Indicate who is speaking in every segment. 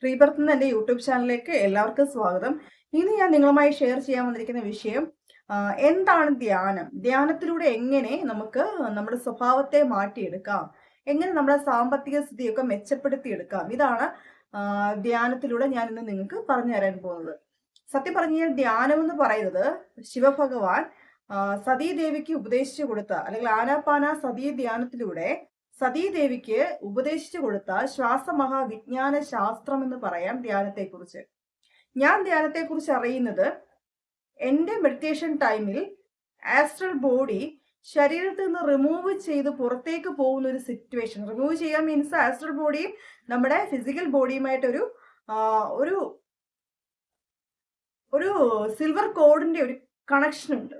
Speaker 1: Rebirth എന്ന എൻ്റെ YouTube ചാനലിലേക്ക് എല്ലാവർക്കും സ്വാഗതം. ഇന്ന് ഞാൻ നിങ്ങളുമായി ഷെയർ ചെയ്യാൻ വന്നിരിക്കുന്ന വിഷയം എന്താണ് ധ്യാനം, ധ്യാനത്തിലൂടെ എങ്ങനെ നമുക്ക് നമ്മുടെ സ്വഭാവത്തെ മാറ്റിയെടുക്കാം, എങ്ങനെ നമ്മുടെ സാമ്പത്തിക സ്ഥിതിയൊക്കെ മെച്ചപ്പെടുത്തിയെടുക്കാം. ഇതാണ് ധ്യാനത്തിലൂടെ ഞാൻ ഇന്ന് നിങ്ങൾക്ക് പറഞ്ഞു തരാൻ പോകുന്നത്. സത്യം പറഞ്ഞു കഴിഞ്ഞാൽ ധ്യാനം എന്ന് പറയുന്നത് ശിവഭഗവാൻ സതീദേവിക്ക് ഉപദേശിച്ചു കൊടുത്ത, അല്ലെങ്കിൽ ആനാപാന സതീ ധ്യാനത്തിലൂടെ സതീദേവിക്ക് ഉപദേശിച്ചു കൊടുത്ത ശ്വാസമഹാവിജ്ഞാന ശാസ്ത്രം എന്ന് പറയാം ധ്യാനത്തെക്കുറിച്ച്. ഞാൻ ധ്യാനത്തെക്കുറിച്ച് അറിയുന്നത് എൻ്റെ മെഡിറ്റേഷൻ ടൈമിൽ ആസ്ട്രൽ ബോഡി ശരീരത്തിൽ നിന്ന് റിമൂവ് ചെയ്ത് പുറത്തേക്ക് പോകുന്ന ഒരു സിറ്റുവേഷൻ. റിമൂവ് ചെയ്യാൻ മീൻസ് ആസ്ട്രൽ ബോഡിയും നമ്മുടെ ഫിസിക്കൽ ബോഡിയുമായിട്ടൊരു ഒരു ഒരു സിൽവർ കോഡിന്റെ ഒരു കണക്ഷൻ ഉണ്ട്.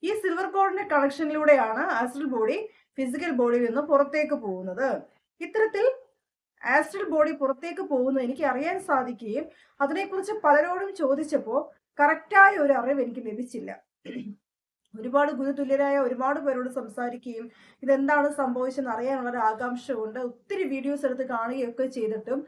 Speaker 1: ഈ സിൽവർ കോഡിന്റെ കണക്ഷനിലൂടെയാണ് ആസ്ട്രൽ ബോഡി ഫിസിക്കൽ ബോഡിയിൽ നിന്ന് പുറത്തേക്ക് പോകുന്നത്. ഇത്തരത്തിൽ ആസ്ട്രൽ ബോഡി പുറത്തേക്ക് പോകുന്നത് എനിക്ക് അറിയാൻ സാധിക്കുകയും അതിനെക്കുറിച്ച് പലരോടും ചോദിച്ചപ്പോൾ കറക്റ്റായ ഒരു അറിവ് എനിക്ക് ലഭിച്ചില്ല. ഒരുപാട് ഗുരുതുല്യരായ ഒരുപാട് പേരോട് സംസാരിക്കുകയും ഇതെന്താണ് സംഭവിച്ചെന്ന് അറിയാനുള്ള ഒരു ആകാംക്ഷ കൊണ്ട് ഒത്തിരി വീഡിയോസ് എടുത്ത് കാണുകയൊക്കെ ചെയ്തിട്ടും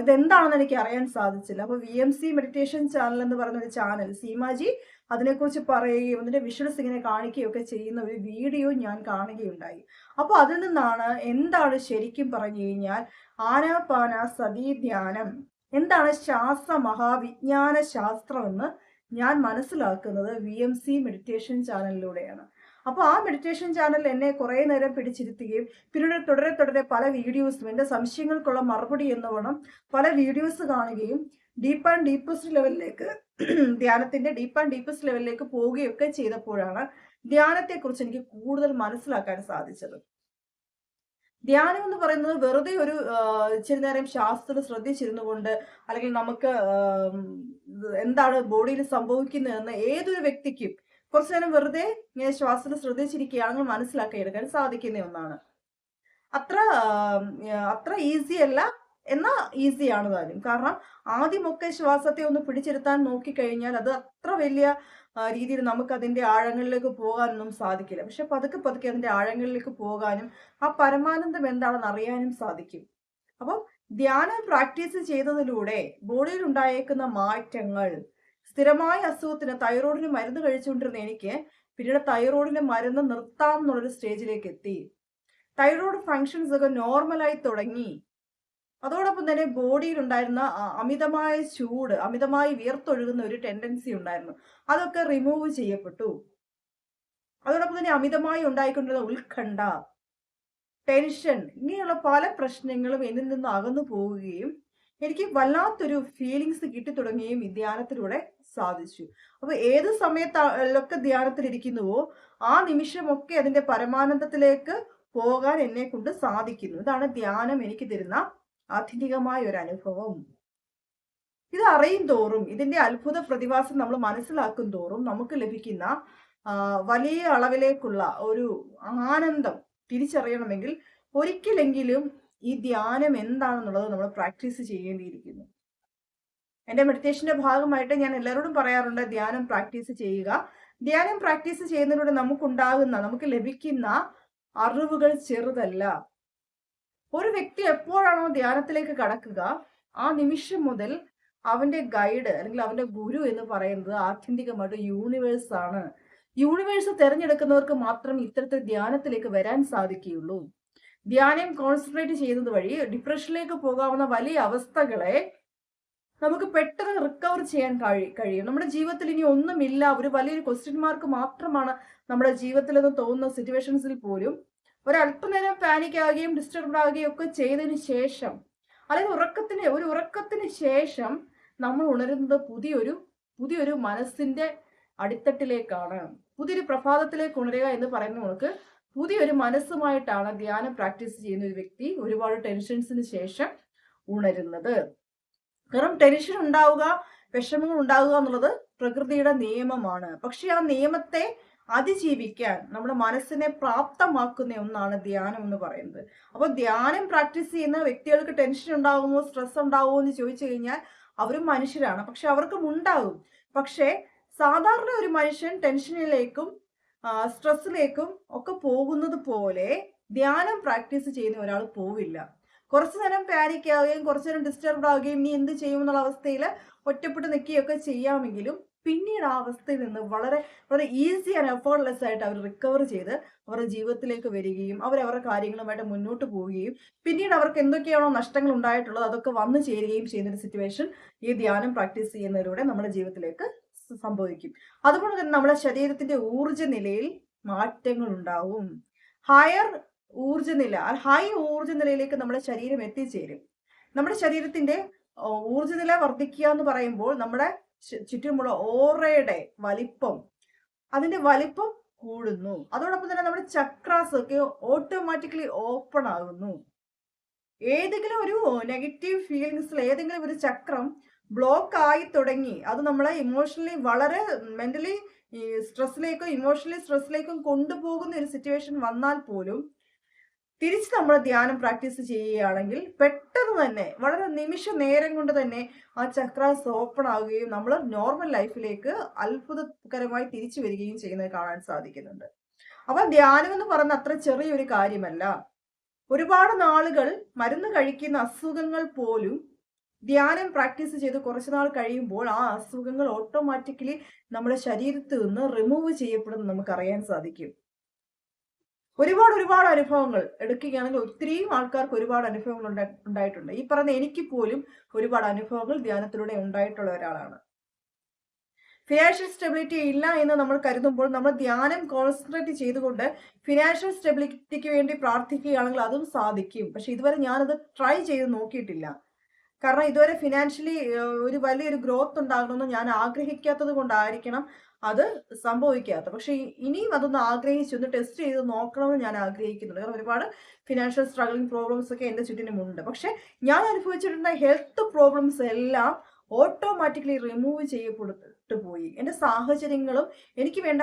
Speaker 1: ഇതെന്താണെന്ന് എനിക്ക് അറിയാൻ സാധിച്ചില്ല. അപ്പോൾ VMC മെഡിറ്റേഷൻ ചാനൽ എന്ന് പറയുന്ന ഒരു ചാനൽ, സീമാജി അതിനെക്കുറിച്ച് പറയുകയും അതിന്റെ വിഷ്വൽസ് ഇങ്ങനെ കാണിക്കുകയൊക്കെ ചെയ്യുന്ന ഒരു വീഡിയോ ഞാൻ കാണുകയുണ്ടായി. അപ്പോൾ അതിൽ നിന്നാണ് എന്താണ് ശരിക്കും പറഞ്ഞു കഴിഞ്ഞാൽ ആനാപാന സതീ ധ്യാനം, എന്താണ് മഹാവിജ്ഞാന ശാസ്ത്രം എന്ന് ഞാൻ മനസ്സിലാക്കുന്നത് VMC മെഡിറ്റേഷൻ ചാനലിലൂടെയാണ്. അപ്പോൾ ആ മെഡിറ്റേഷൻ ചാനൽ എന്നെ കുറേ നേരം പിടിച്ചിരുത്തുകയും പിന്നീട് തുടരെ പല വീഡിയോസും എൻ്റെ സംശയങ്ങൾക്കുള്ള മറുപടി എന്നവണ്ണം പല വീഡിയോസ് കാണുകയും ഡീപ്പ് ആൻഡ് ഡീപ്പസ്റ്റ് ലെവലിലേക്ക് ധ്യാനത്തിന്റെ ഡീപ്പ് ആൻഡ് ഡീപ്പസ്റ്റ് ലെവലിലേക്ക് പോവുകയൊക്കെ ചെയ്തപ്പോഴാണ് ധ്യാനത്തെക്കുറിച്ച് എനിക്ക് കൂടുതൽ മനസ്സിലാക്കാൻ സാധിച്ചത്. ധ്യാനം എന്ന് പറയുന്നത് വെറുതെ ഒരു ഇച്ചിരി നേരം ശാസ്ത്രം ശ്രദ്ധിച്ചിരുന്നു കൊണ്ട്, അല്ലെങ്കിൽ നമുക്ക് എന്താണ് ബോഡിയിൽ സംഭവിക്കുന്നതെന്ന് ഏതൊരു വ്യക്തിക്കും കുറച്ചു നേരം വെറുതെ ഇങ്ങനെ ശ്വാസത്തിൽ ശ്രദ്ധിച്ചിരിക്കുകയാണെങ്കിൽ മനസ്സിലാക്കിയെടുക്കാൻ സാധിക്കുന്ന ഒന്നാണ്. അത്ര ഈസി അല്ല, എന്നാൽ ഈസിയാണ് താനും. കാരണം ആദ്യമൊക്കെ ശ്വാസത്തെ ഒന്ന് പിടിച്ചിരുത്താൻ നോക്കിക്കഴിഞ്ഞാൽ അത് അത്ര വലിയ രീതിയിൽ നമുക്ക് അതിന്റെ ആഴങ്ങളിലേക്ക് പോകാനൊന്നും സാധിക്കില്ല. പക്ഷെ പതുക്കെ അതിന്റെ ആഴങ്ങളിലേക്ക് പോകാനും ആ പരമാനന്ദം എന്താണെന്ന് അറിയാനും സാധിക്കും. അപ്പം ധ്യാനം പ്രാക്ടീസ് ചെയ്തതിലൂടെ ബോഡിയിൽ ഉണ്ടായേക്കുന്ന മാറ്റങ്ങൾ, സ്ഥിരമായ അസുഖത്തിന് തൈറോയിഡിന് മരുന്ന് കഴിച്ചുകൊണ്ടിരുന്ന എനിക്ക് പിന്നീട് തൈറോയിഡിന്റെ മരുന്ന് നിർത്താം എന്നുള്ളൊരു സ്റ്റേജിലേക്ക് എത്തി. തൈറോയിഡ് ഫങ്ഷൻസ് ഒക്കെ നോർമലായി തുടങ്ങി. അതോടൊപ്പം തന്നെ ബോഡിയിൽ ഉണ്ടായിരുന്ന അമിതമായ ചൂട്, അമിതമായി വിയർത്തൊഴുകുന്ന ഒരു ടെൻഡൻസി ഉണ്ടായിരുന്നു, അതൊക്കെ റിമൂവ് ചെയ്യപ്പെട്ടു. അതോടൊപ്പം തന്നെ അമിതമായി ഉണ്ടായിക്കൊണ്ടിരുന്ന ഉത്കണ്ഠ, ടെൻഷൻ, ഇങ്ങനെയുള്ള പല പ്രശ്നങ്ങളും എന്നിൽ നിന്ന് അകന്നു പോവുകയും എനിക്ക് വല്ലാത്തൊരു ഫീലിങ്സ് കിട്ടി തുടങ്ങുകയും ഈ ധ്യാനത്തിലൂടെ സാധിച്ചു. അപ്പൊ ഏത് സമയത്തൊക്കെ ധ്യാനത്തിലിരിക്കുന്നുവോ ആ നിമിഷമൊക്കെ അതിന്റെ പരമാനന്ദത്തിലേക്ക് പോകാൻ എന്നെ കൊണ്ട് സാധിക്കുന്നു. ഇതാണ് ധ്യാനം എനിക്ക് തരുന്ന ആത്യന്തികമായ ഒരു അനുഭവം. ഇത് അറിയും തോറും, ഇതിന്റെ അത്ഭുത പ്രതിഭാസം നമ്മൾ മനസ്സിലാക്കും തോറും നമുക്ക് ലഭിക്കുന്ന വലിയ അളവിലേക്കുള്ള ഒരു ആനന്ദം തിരിച്ചറിയണമെങ്കിൽ ഒരിക്കലെങ്കിലും ഈ ധ്യാനം എന്താണെന്നുള്ളത് നമ്മൾ പ്രാക്ടീസ് ചെയ്യേണ്ടിയിരിക്കുന്നു. എൻ്റെ മെഡിറ്റേഷന്റെ ഭാഗമായിട്ട് ഞാൻ എല്ലാവരോടും പറയാറുണ്ട്, ധ്യാനം പ്രാക്ടീസ് ചെയ്യുക. ധ്യാനം പ്രാക്ടീസ് ചെയ്യുന്നതിലൂടെ നമുക്ക് ലഭിക്കുന്ന അറിവുകൾ ചെറുതല്ല. ഒരു വ്യക്തി എപ്പോഴാണോ ധ്യാനത്തിലേക്ക് കടക്കുക ആ നിമിഷം മുതൽ അവന്റെ ഗൈഡ് അല്ലെങ്കിൽ അവന്റെ ഗുരു എന്ന് പറയുന്നത് ആത്യന്തികമായിട്ട് യൂണിവേഴ്സ് ആണ്. യൂണിവേഴ്സ് തിരഞ്ഞെടുക്കുന്നവർക്ക് മാത്രം ഇത്തരത്തിൽ ധ്യാനത്തിലേക്ക് വരാൻ സാധിക്കുകയുള്ളൂ. ധ്യാനം കോൺസെൻട്രേറ്റ് ചെയ്യുന്നത് വഴി ഡിപ്രഷനിലേക്ക് പോകാവുന്ന വലിയ അവസ്ഥകളെ നമുക്ക് പെട്ടെന്ന് റിക്കവർ ചെയ്യാൻ കഴിയും. നമ്മുടെ ജീവിതത്തിൽ ഇനി ഒന്നുമില്ല, ഒരു വലിയൊരു ക്വസ്റ്റ്യൻ മാർക്ക് മാത്രമാണ് നമ്മുടെ ജീവിതത്തിൽ എന്ന് തോന്നുന്ന സിറ്റുവേഷൻസിൽ പോലും ഒരല്പനേരം പാനിക് ആവുകയും ഡിസ്റ്റർബ്ഡ് ആവുകയും ഒക്കെ ചെയ്തതിന് ശേഷം, അല്ലെങ്കിൽ ഉറക്കത്തിന് ശേഷം നമ്മൾ ഉണരുന്നത് പുതിയൊരു മനസ്സിന്റെ അടിത്തട്ടിലേക്കാണ്. പുതിയൊരു പ്രഭാതത്തിലേക്ക് ഉണരുക എന്ന് പറയുന്ന നമുക്ക് പുതിയൊരു മനസ്സുമായിട്ടാണ് ധ്യാനം പ്രാക്ടീസ് ചെയ്യുന്ന ഒരു വ്യക്തി ഒരുപാട് ടെൻഷൻസിന് ശേഷം ഉണരുന്നത്. കാരണം ടെൻഷൻ ഉണ്ടാവുക, വിഷമങ്ങൾ ഉണ്ടാവുക എന്നുള്ളത് പ്രകൃതിയുടെ നിയമമാണ്. പക്ഷെ ആ നിയമത്തെ അതിജീവിക്കാൻ നമ്മുടെ മനസ്സിനെ പ്രാപ്തമാക്കുന്ന ഒന്നാണ് ധ്യാനം എന്ന് പറയുന്നത്. അപ്പൊ ധ്യാനം പ്രാക്ടീസ് ചെയ്യുന്ന വ്യക്തികൾക്ക് ടെൻഷൻ ഉണ്ടാകുമോ, സ്ട്രെസ് ഉണ്ടാകുമോ എന്ന് ചോദിച്ചു കഴിഞ്ഞാൽ അവരും മനുഷ്യരാണ്, പക്ഷെ അവർക്കും ഉണ്ടാകും. പക്ഷെ സാധാരണ ഒരു മനുഷ്യൻ ടെൻഷനിലേക്കും സ്ട്രെസ്സിലേക്കും ഒക്കെ പോകുന്നത് പോലെ ധ്യാനം പ്രാക്ടീസ് ചെയ്യുന്ന ഒരാൾ പോവില്ല. കുറച്ചു നേരം പാനിക് ആവുകയും കുറച്ചു നേരം ഡിസ്റ്റർബ്ഡ് ആവുകയും നീ എന്ത് ചെയ്യുമെന്നുള്ള അവസ്ഥയിൽ ഒറ്റപ്പെട്ട് നിൽക്കുകയൊക്കെ ചെയ്യാമെങ്കിലും പിന്നീട് ആ അവസ്ഥയിൽ നിന്ന് വളരെ വളരെ ഈസി ആൻഡ് എഫേർട്ട്ലെസ് ആയിട്ട് അവർ റിക്കവർ ചെയ്ത് അവരുടെ ജീവിതത്തിലേക്ക് വരികയും അവരവരുടെ കാര്യങ്ങളുമായിട്ട് മുന്നോട്ട് പോവുകയും പിന്നീട് അവർക്ക് എന്തൊക്കെയാണോ നഷ്ടങ്ങൾ ഉണ്ടായിട്ടുള്ളത് അതൊക്കെ വന്നു ചേരുകയും ചെയ്യുന്ന ഒരു സിറ്റുവേഷൻ ഈ ധ്യാനം പ്രാക്ടീസ് ചെയ്യുന്നതിലൂടെ നമ്മുടെ ജീവിതത്തിലേക്ക് സംഭവിക്കും. അതുകൊണ്ട് തന്നെ നമ്മുടെ ശരീരത്തിന്റെ ഊർജ്ജ നിലയിൽ മാറ്റങ്ങൾ ഉണ്ടാവും. ഹയർ ഊർജ്ജനില, ഹൈ ഊർജ്ജനിലയിലേക്ക് നമ്മുടെ ശരീരം എത്തിച്ചേരും. നമ്മുടെ ശരീരത്തിന്റെ ഊർജ്ജനില വർദ്ധിക്കുക എന്ന് പറയുമ്പോൾ നമ്മുടെ ചുറ്റുമുള്ള ഓറയുടെ വലിപ്പം, അതിന്റെ വലിപ്പം കൂടുന്നു. അതോടൊപ്പം തന്നെ നമ്മുടെ ചക്രാസ് ഒക്കെ ഓട്ടോമാറ്റിക്കലി ഓപ്പൺ ആകുന്നു. ഏതെങ്കിലും ഒരു നെഗറ്റീവ് ഫീലിങ്സിൽ ഏതെങ്കിലും ഒരു ചക്രം ബ്ലോക്ക് ആയി തുടങ്ങി അത് നമ്മളെ ഇമോഷണലി വളരെ മെന്റലി സ്ട്രെസ്സിലേക്കും ഇമോഷണലി സ്ട്രെസ്സിലേക്കും കൊണ്ടുപോകുന്ന ഒരു സിറ്റുവേഷൻ വന്നാൽ പോലും തിരിച്ച് നമ്മൾ ധ്യാനം പ്രാക്ടീസ് ചെയ്യുകയാണെങ്കിൽ പെട്ടെന്ന് തന്നെ വളരെ നിമിഷ നേരം കൊണ്ട് തന്നെ ആ ചക്രാസ് ഓപ്പൺ ആവുകയും നമ്മൾ നോർമൽ ലൈഫിലേക്ക് അത്ഭുതകരമായി തിരിച്ചു വരികയും ചെയ്യുന്നത് കാണാൻ സാധിക്കുന്നുണ്ട്. അപ്പൊ ധ്യാനം എന്ന് പറയുന്ന അത്ര ചെറിയൊരു കാര്യമല്ല. ഒരുപാട് നാളുകൾ മരുന്ന് കഴിക്കുന്ന അസുഖങ്ങൾ പോലും ധ്യാനം പ്രാക്ടീസ് ചെയ്ത് കുറച്ചു നാൾ കഴിയുമ്പോൾ ആ അസുഖങ്ങൾ ഓട്ടോമാറ്റിക്കലി നമ്മുടെ ശരീരത്തിൽ നിന്ന് റിമൂവ് ചെയ്യപ്പെടുന്നത് നമുക്ക് അറിയാൻ സാധിക്കും. ഒരുപാട് അനുഭവങ്ങൾ എടുക്കുകയാണെങ്കിൽ ഒത്തിരിയും ആൾക്കാർക്ക് ഒരുപാട് അനുഭവങ്ങൾ ഉണ്ടായിട്ടുണ്ട്. ഈ പറഞ്ഞ എനിക്ക് പോലും ഒരുപാട് അനുഭവങ്ങൾ ധ്യാനത്തിലൂടെ ഉണ്ടായിട്ടുള്ള ഒരാളാണ്. ഫിനാൻഷ്യൽ സ്റ്റെബിലിറ്റി ഇല്ല എന്ന് നമ്മൾ കരുതുമ്പോൾ നമ്മൾ ധ്യാനം കോൺസെൻട്രേറ്റ് ചെയ്തുകൊണ്ട് ഫിനാൻഷ്യൽ സ്റ്റെബിലിറ്റിക്ക് വേണ്ടി പ്രാർത്ഥിക്കുകയാണെങ്കിൽ അതും സാധിക്കും. പക്ഷെ ഇതുവരെ ഞാനത് ട്രൈ ചെയ്ത് നോക്കിയിട്ടില്ല. കാരണം ഇതുവരെ ഫിനാൻഷ്യലി ഒരു വലിയൊരു ഗ്രോത്ത് ഉണ്ടാകണമെന്ന് ഞാൻ ആഗ്രഹിക്കാത്തത് കൊണ്ടായിരിക്കണം അത് സംഭവിക്കാത്ത. പക്ഷെ ഇനിയും അതൊന്ന് ആഗ്രഹിച്ചൊന്ന് ടെസ്റ്റ് ചെയ്ത് നോക്കണമെന്ന് ഞാൻ ആഗ്രഹിക്കുന്നുണ്ട്. കാരണം ഒരുപാട് ഫിനാൻഷ്യൽ സ്ട്രഗിളിങ് പ്രോബ്ലംസ് ഒക്കെ എൻ്റെ ചുറ്റിനുമുണ്ട്. പക്ഷെ ഞാൻ അനുഭവിച്ചിട്ടുള്ള ഹെൽത്ത് പ്രോബ്ലംസ് എല്ലാം ഓട്ടോമാറ്റിക്കലി റിമൂവ് ചെയ്യപ്പെട്ടു പോയി. എൻ്റെ സാഹചര്യങ്ങളും എനിക്ക് വേണ്ട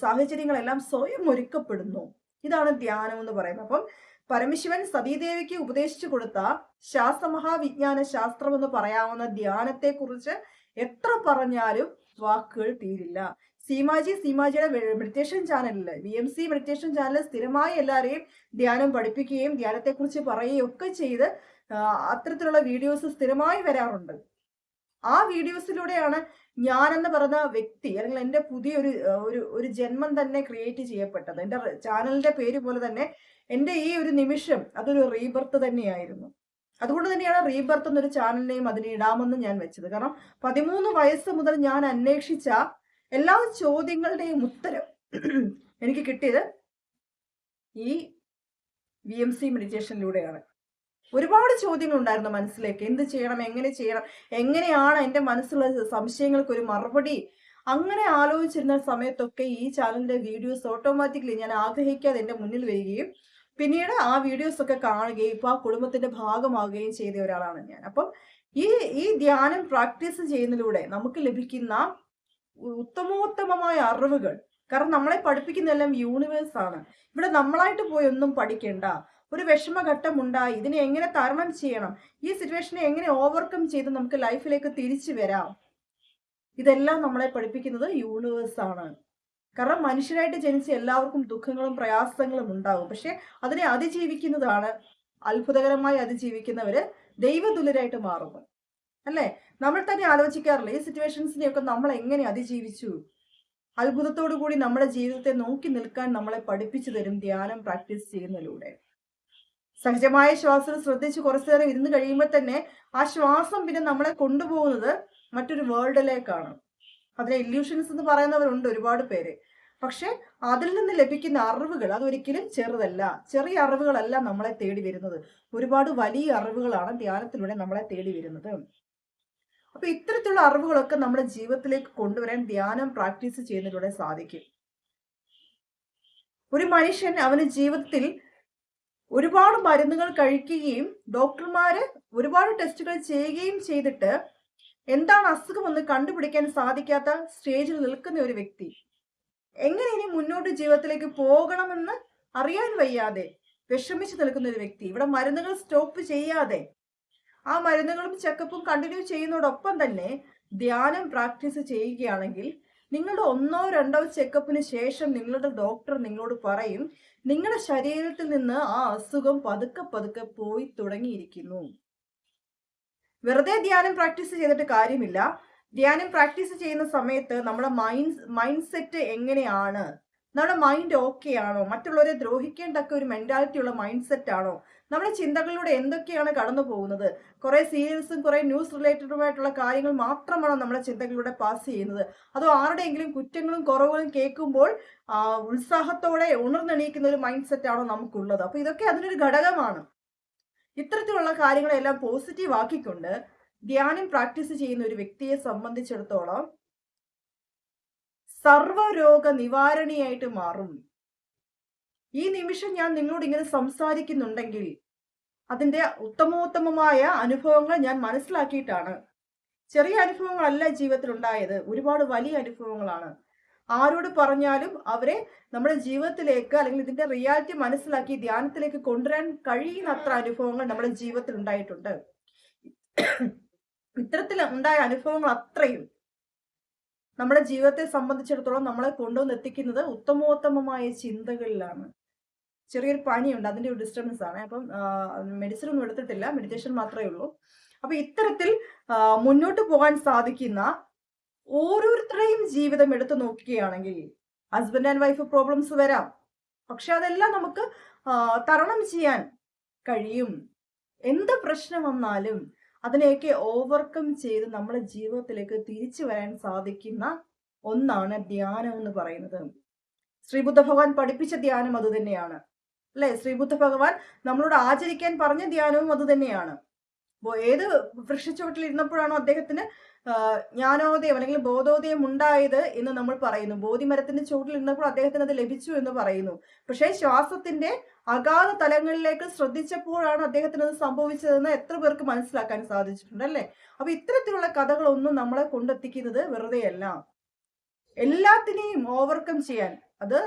Speaker 1: സാഹചര്യങ്ങളെല്ലാം സ്വയം ഒരുക്കപ്പെടുന്നു. ഇതാണ് ധ്യാനം എന്ന് പറയുന്നത്. അപ്പം പരമശിവൻ സതീദേവിക്ക് ഉപദേശിച്ചു കൊടുത്ത ശാസ്ത്രമഹാവിജ്ഞാന ശാസ്ത്രം എന്ന് പറയാവുന്ന ധ്യാനത്തെ കുറിച്ച് എത്ര പറഞ്ഞാലും വാക്കുകൾ തീരില്ല. സീമാജിയുടെ മെഡിറ്റേഷൻ ചാനലിൽ VMC മെഡിറ്റേഷൻ ചാനലിൽ സ്ഥിരമായി എല്ലാവരെയും ധ്യാനം പഠിപ്പിക്കുകയും ധ്യാനത്തെക്കുറിച്ച് പറയുകയും ഒക്കെ ചെയ്ത് അത്തരത്തിലുള്ള വീഡിയോസ് സ്ഥിരമായി വരാറുണ്ട്. ആ വീഡിയോസിലൂടെയാണ് ഞാനെന്ന് പറയുന്ന വ്യക്തി അല്ലെങ്കിൽ എൻ്റെ പുതിയൊരു ഒരു ജന്മം തന്നെ ക്രിയേറ്റ് ചെയ്യപ്പെട്ടത്. എൻ്റെ ചാനലിന്റെ പേര് പോലെ തന്നെ എൻ്റെ ഈ ഒരു നിമിഷം അതൊരു റീബർത്ത് തന്നെയായിരുന്നു. അതുകൊണ്ട് തന്നെയാണ് റീബർത്ത് എന്നൊരു ചാനൽ നെയിം അതിന് ഇടാമെന്ന് ഞാൻ വെച്ചത്. കാരണം 13 വയസ്സ് മുതൽ ഞാൻ അന്വേഷിച്ച എല്ലാ ചോദ്യങ്ങളുടെയും ഉത്തരം എനിക്ക് കിട്ടിയത് ഈ VMC മെഡിറ്റേഷനിലൂടെയാണ്. ഒരുപാട് ചോദ്യങ്ങൾ ഉണ്ടായിരുന്നു മനസ്സിലേക്ക്. എന്ത് ചെയ്യണം, എങ്ങനെ ചെയ്യണം, എങ്ങനെയാണ് എൻ്റെ മനസ്സിലുള്ള സംശയങ്ങൾക്ക് ഒരു മറുപടി, അങ്ങനെ ആലോചിച്ചിരുന്ന സമയത്തൊക്കെ ഈ ചാനലിന്റെ വീഡിയോസ് ഓട്ടോമാറ്റിക്കലി ഞാൻ ആഗ്രഹിക്കാതെ എൻ്റെ മുന്നിൽ വരികയും പിന്നീട് ആ വീഡിയോസ് ഒക്കെ കാണുകയും ഇപ്പൊ ആ കുടുംബത്തിന്റെ ഭാഗമാവുകയും ചെയ്ത ഒരാളാണ് ഞാൻ. അപ്പം ഈ ധ്യാനം പ്രാക്ടീസ് ചെയ്യുന്നതിലൂടെ നമുക്ക് ലഭിക്കുന്ന ഉത്തമോത്തമമായ അറിവുകൾ, കാരണം നമ്മളെ പഠിപ്പിക്കുന്നതെല്ലാം യൂണിവേഴ്സ് ആണ്. ഇവിടെ നമ്മളായിട്ട് പോയി ഒന്നും പഠിക്കേണ്ട. ഒരു വിഷമഘട്ടം ഉണ്ടായി, ഇതിനെ എങ്ങനെ തരണം ചെയ്യണം, ഈ സിറ്റുവേഷനെ എങ്ങനെ ഓവർകം ചെയ്ത് നമുക്ക് ലൈഫിലേക്ക് തിരിച്ചു വരാം, ഇതെല്ലാം നമ്മളെ പഠിപ്പിക്കുന്നത് യൂണിവേഴ്സ് ആണ്. കാരണം മനുഷ്യരായിട്ട് ജനിച്ച എല്ലാവർക്കും ദുഃഖങ്ങളും പ്രയാസങ്ങളും ഉണ്ടാകും. പക്ഷെ അതിനെ അതിജീവിക്കുന്നതാണ്, അത്ഭുതകരമായി അതിജീവിക്കുന്നവര് ദൈവതുല്യരായിട്ട് മാറുന്നു. അല്ലേ? നമ്മൾ തന്നെ ആലോചിക്കാറില്ല ഈ സിറ്റുവേഷൻസിനെയൊക്കെ നമ്മൾ എങ്ങനെ അതിജീവിച്ചു. അത്ഭുതത്തോടു കൂടി നമ്മുടെ ജീവിതത്തെ നോക്കി നിൽക്കാൻ നമ്മളെ പഠിപ്പിച്ചു തരും ധ്യാനം പ്രാക്ടീസ് ചെയ്യുന്നതിലൂടെ. സഹജമായ ശ്വാസം ശ്രദ്ധിച്ച് കുറച്ചു നേരം ഇരുന്ന് കഴിയുമ്പോൾ തന്നെ ആ ശ്വാസം പിന്നെ നമ്മളെ കൊണ്ടുപോകുന്നത് മറ്റൊരു വേൾഡിലേക്കാണ്. അതിലെ ഇല്യൂഷൻസ് എന്ന് പറയുന്നവരുണ്ട് ഒരുപാട് പേര്. പക്ഷെ അതിൽ നിന്ന് ലഭിക്കുന്ന അറിവുകൾ അതൊരിക്കലും ചെറുതല്ല. ചെറിയ അറിവുകളല്ല നമ്മളെ തേടി വരുന്നത്, ഒരുപാട് വലിയ അറിവുകളാണ് ധ്യാനത്തിലൂടെ നമ്മളെ തേടി വരുന്നത്. അപ്പൊ ഇത്തരത്തിലുള്ള അറിവുകളൊക്കെ നമ്മുടെ ജീവിതത്തിലേക്ക് കൊണ്ടുവരാൻ ധ്യാനം പ്രാക്ടീസ് ചെയ്യുന്നതിലൂടെ സാധിക്കും. ഒരു മനുഷ്യൻ അവന് ജീവിതത്തിൽ ഒരുപാട് മരുന്നുകൾ കഴിക്കുകയും ഡോക്ടർമാര് ഒരുപാട് ടെസ്റ്റുകൾ ചെയ്യുകയും ചെയ്തിട്ട് എന്താണ് അസുഖമെന്ന് കണ്ടുപിടിക്കാൻ സാധിക്കാത്ത സ്റ്റേജിൽ നിൽക്കുന്ന ഒരു വ്യക്തി എങ്ങനെ ഇനി മുന്നോട്ട് ജീവിതത്തിലേക്ക് പോകണമെന്ന് അറിയാൻ വയ്യാതെ വിഷമിച്ച് നിൽക്കുന്ന ഒരു വ്യക്തി ഇവിടെ മരുന്നുകൾ സ്റ്റോപ്പ് ചെയ്യാതെ ആ മരുന്നുകളും ചെക്കപ്പും കണ്ടിന്യൂ ചെയ്യുന്നതോടൊപ്പം തന്നെ ധ്യാനം പ്രാക്ടീസ് ചെയ്യുകയാണെങ്കിൽ നിങ്ങളുടെ 1-2 ചെക്കപ്പിന് ശേഷം നിങ്ങളുടെ ഡോക്ടർ നിങ്ങളോട് പറയും നിങ്ങളുടെ ശരീരത്തിൽ നിന്ന് ആ അസുഖം പതുക്കെ പതുക്കെ പോയി തുടങ്ങിയിരിക്കുന്നു. വെറുതെ ധ്യാനം പ്രാക്ടീസ് ചെയ്തിട്ട് കാര്യമില്ല. ധ്യാനം പ്രാക്ടീസ് ചെയ്യുന്ന സമയത്ത് നമ്മുടെ മൈൻഡ് സെറ്റ് എങ്ങനെയാണ്, നമ്മുടെ മൈൻഡ് ഓക്കെ ആണോ, മറ്റുള്ളവരെ ദ്രോഹിക്കേണ്ടൊക്കെ ഒരു മെന്റാലിറ്റി ഉള്ള മൈൻഡ് സെറ്റ് ആണോ, നമ്മുടെ ചിന്തകളിലൂടെ എന്തൊക്കെയാണ് കടന്നു പോകുന്നത്, കുറെ സീരിയൽസും കുറെ ന്യൂസ് റിലേറ്റഡുമായിട്ടുള്ള കാര്യങ്ങൾ മാത്രമാണോ നമ്മുടെ ചിന്തകളിലൂടെ പാസ് ചെയ്യുന്നത്, അതോ ആരുടെയെങ്കിലും കുറ്റങ്ങളും കുറവുകളും കേൾക്കുമ്പോൾ ഉത്സാഹത്തോടെ ഉണർന്നെണീക്കുന്ന ഒരു മൈൻഡ് സെറ്റ് ആണോ നമുക്കുള്ളത്? അപ്പൊ ഇതൊക്കെ അതിനൊരു ഘടകമാണ്. ഇത്തരത്തിലുള്ള കാര്യങ്ങളെല്ലാം പോസിറ്റീവ് ആക്കിക്കൊണ്ട് ധ്യാനം പ്രാക്ടീസ് ചെയ്യുന്ന ഒരു വ്യക്തിയെ സംബന്ധിച്ചിടത്തോളം സർവരോഗ നിവാരണിയായിട്ട് മാറും. ഈ നിമിഷം ഞാൻ നിങ്ങളോട് ഇങ്ങനെ സംസാരിക്കുന്നുണ്ടെങ്കിൽ അതിന്റെ ഉത്തമോത്തമമായ അനുഭവങ്ങൾ ഞാൻ മനസ്സിലാക്കിയിട്ടാണ്. ചെറിയ അനുഭവങ്ങളല്ല ജീവിതത്തിൽ ഉണ്ടായത്, ഒരുപാട് വലിയ അനുഭവങ്ങളാണ്. ആരോട് പറഞ്ഞാലും അവരെ നമ്മുടെ ജീവിതത്തിലേക്ക് അല്ലെങ്കിൽ ഇതിന്റെ റിയാലിറ്റി മനസ്സിലാക്കി ധ്യാനത്തിലേക്ക് കൊണ്ടുവരാൻ കഴിയുന്നത്ര അനുഭവങ്ങൾ നമ്മുടെ ജീവിതത്തിൽ ഉണ്ടായിട്ടുണ്ട്. ഇത്തരത്തിൽ ഉണ്ടായ അനുഭവങ്ങൾ അത്രയും നമ്മുടെ ജീവിതത്തെ സംബന്ധിച്ചിടത്തോളം നമ്മളെ കൊണ്ടുവന്ന് എത്തിക്കുന്നത് ഉത്തമോത്തമമായ ചിന്തകളിലാണ്. ചെറിയൊരു പനിയുണ്ട്, അതിന്റെ ഒരു ഡിസ്റ്റർബൻസ് ആണ്. അപ്പം മെഡിസിൻ ഒന്നും എടുത്തിട്ടില്ല, മെഡിറ്റേഷൻ മാത്രമേ ഉള്ളൂ. അപ്പൊ ഇത്തരത്തിൽ മുന്നോട്ട് പോകാൻ സാധിക്കുന്ന ഓരോരുത്തരുടെയും ജീവിതം എടുത്തു നോക്കുകയാണെങ്കിൽ ഹസ്ബൻഡ് ആൻഡ് വൈഫ് പ്രോബ്ലംസ് വരാം, പക്ഷെ അതെല്ലാം നമുക്ക് തരണം ചെയ്യാൻ കഴിയും. എന്ത് പ്രശ്നം വന്നാലും അതിനെയൊക്കെ ഓവർകം ചെയ്ത് നമ്മുടെ ജീവിതത്തിലേക്ക് തിരിച്ചു വരാൻ സാധിക്കുന്ന ഒന്നാണ് ധ്യാനം എന്ന് പറയുന്നത്. ശ്രീബുദ്ധ ഭഗവാൻ പഠിപ്പിച്ച ധ്യാനം അത് തന്നെയാണ്, അല്ലെ? ശ്രീബുദ്ധ ഭഗവാൻ നമ്മളോട് ആചരിക്കാൻ പറഞ്ഞ ധ്യാനവും അത് തന്നെയാണ്. ഏത് വൃക്ഷച്ചുവട്ടിൽ ഇരുന്നപ്പോഴാണോ അദ്ദേഹത്തിന് ജ്ഞാനോദയം അല്ലെങ്കിൽ ബോധോദയം ഉണ്ടായത് എന്ന് നമ്മൾ പറയുന്നു. ബോധിമരത്തിന്റെ ചുവട്ടിൽ ഇരുന്നപ്പോൾ അദ്ദേഹത്തിന് അത് ലഭിച്ചു എന്ന് പറയുന്നു. പക്ഷേ ശ്വാസത്തിന്റെ അഗാധ തലങ്ങളിലേക്ക് ശ്രദ്ധിച്ചപ്പോഴാണ് അദ്ദേഹത്തിന് അത് സംഭവിച്ചതെന്ന് എത്ര പേർക്ക് മനസ്സിലാക്കാൻ സാധിച്ചിട്ടുണ്ട്, അല്ലെ? അപ്പൊ ഇത്തരത്തിലുള്ള കഥകളൊന്നും നമ്മളെ കൊണ്ടെത്തിക്കുന്നത് വെറുതെയല്ല. എല്ലാത്തിനെയും ഓവർകം ചെയ്യാൻ, അത്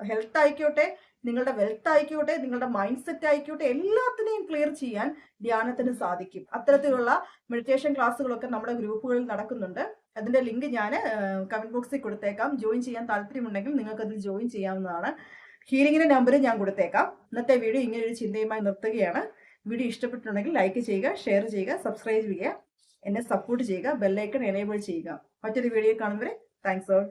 Speaker 1: ഹെൽത്ത് ആയിക്കോട്ടെ, നിങ്ങളുടെ വെൽത്ത് ആയിക്കോട്ടെ, നിങ്ങളുടെ മൈൻഡ് സെറ്റ് ആയിക്കോട്ടെ, എല്ലാത്തിനെയും ക്ലിയർ ചെയ്യാൻ ധ്യാനത്തിന് സാധിക്കും. അത്തരത്തിലുള്ള മെഡിറ്റേഷൻ ക്ലാസ്സുകളൊക്കെ നമ്മുടെ ഗ്രൂപ്പുകളിൽ നടക്കുന്നുണ്ട്. അതിന്റെ ലിങ്ക് ഞാൻ കമന്റ് ബോക്സിൽ കൊടുത്തേക്കാം. ജോയിൻ ചെയ്യാൻ താല്പര്യമുണ്ടെങ്കിൽ നിങ്ങൾക്ക് അതിൽ ജോയിൻ ചെയ്യാവുന്നതാണ്. ഹീലിംഗിന്റെ നമ്പർ ഞാൻ കൊടുത്തേക്കാം. ഇന്നത്തെ വീഡിയോ ഇങ്ങനെ ഒരു ചിന്തയുമായി നിർത്തുകയാണ്. വീഡിയോ ഇഷ്ടപ്പെട്ടിട്ടുണ്ടെങ്കിൽ ലൈക്ക് ചെയ്യുക, ഷെയർ ചെയ്യുക, സബ്സ്ക്രൈബ് ചെയ്യുക, എന്നെ സപ്പോർട്ട് ചെയ്യുക, ബെല്ലൈക്കൺ എനേബിൾ ചെയ്യുക. മറ്റൊരു വീഡിയോ കാണുന്നവരെ താങ്ക്സ് ഓൾ.